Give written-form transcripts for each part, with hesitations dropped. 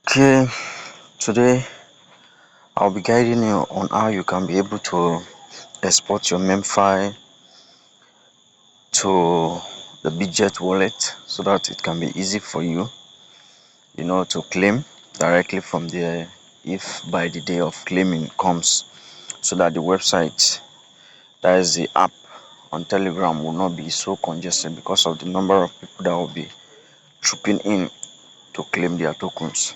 Okay, today I'll be guiding you on how you can be able to export your Memefi to the Bitget wallet so that it can be easy for you, to claim directly from there if by the day of claiming comes, so that the website, that is the app on Telegram, will not be so congested because of the number of people that will be trooping in to claim their tokens.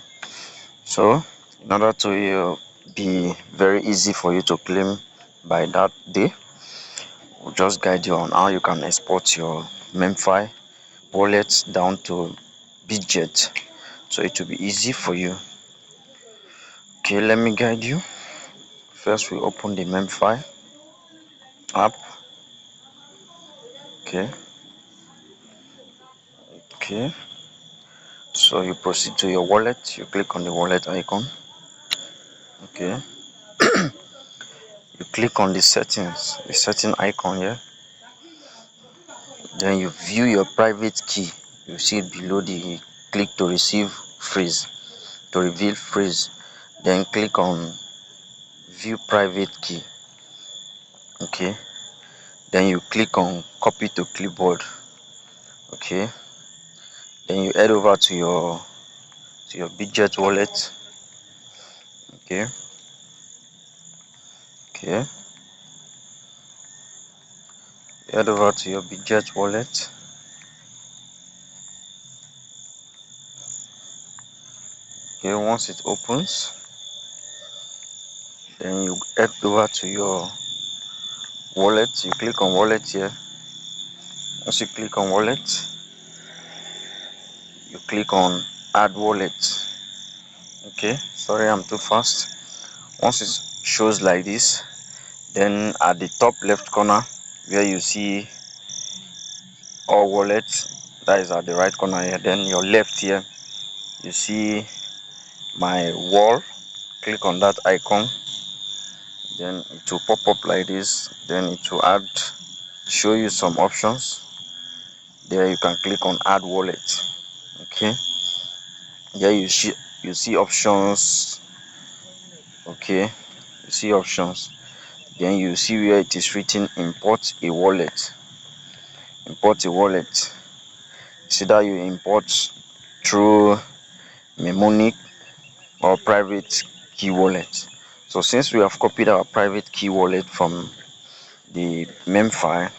So, in order to be very easy for you to claim by that day, we'll just guide you on how you can export your Memefi wallet down to Bitget. So it will be easy for you. Okay, let me guide you. First, we open the Memefi app. Okay, okay. So you proceed to your wallet. You click on the wallet icon. Okay. You click on the settings, the setting icon here. Then you view your private key. You see it below the click to receive phrase, to reveal phrase. Then click on view private key. Okay. Then you click on copy to clipboard. Okay. Then you head over to your Bitget wallet. Okay. Okay. Head over to your Bitget wallet. Okay. Once it opens, then you head over to your wallet. You click on wallet here. Once you click on wallet, you click on add wallet. Okay, sorry, I'm too fast. Once it shows like this, then at the top left corner where you see all wallets, that is at the right corner here, then your left here you see my wall. Click on that icon, then it will pop up like this. Then it will show you some options. There you can click on add wallet. Okay, there you see options. Okay, you see options. Then you see where it is written import a wallet. Import a wallet. See that you import through mnemonic or private key wallet. So since we have copied our private key wallet from the Memefi,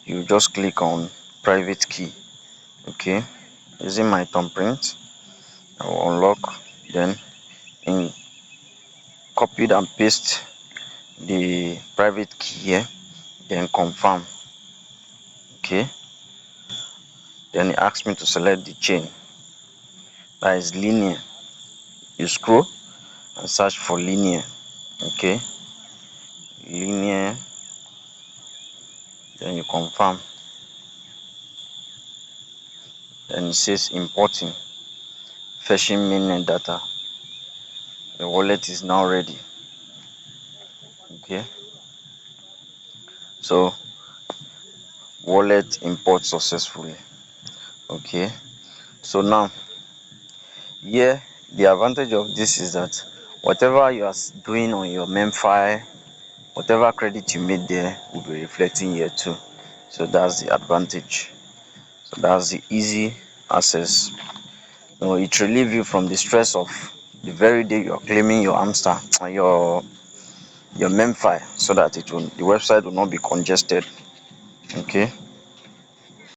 you just click on private key. Okay, using my thumbprint, I will unlock. Then in copied and paste the private key here, then confirm. Okay, then it asks me to select the chain, that is linear. You scroll and search for linear. Okay, linear, then you confirm. Then it says importing, fetching mainnet data. The wallet is now ready. Okay, so wallet import successfully. Okay, so now here the advantage of this is that whatever you are doing on your Memefi, whatever credit you made there will be reflecting here too. So that's the advantage. So that's the easy access. It relieves you from the stress of the very day you're claiming your hamster, your Memefi, so that the website will not be congested. Okay,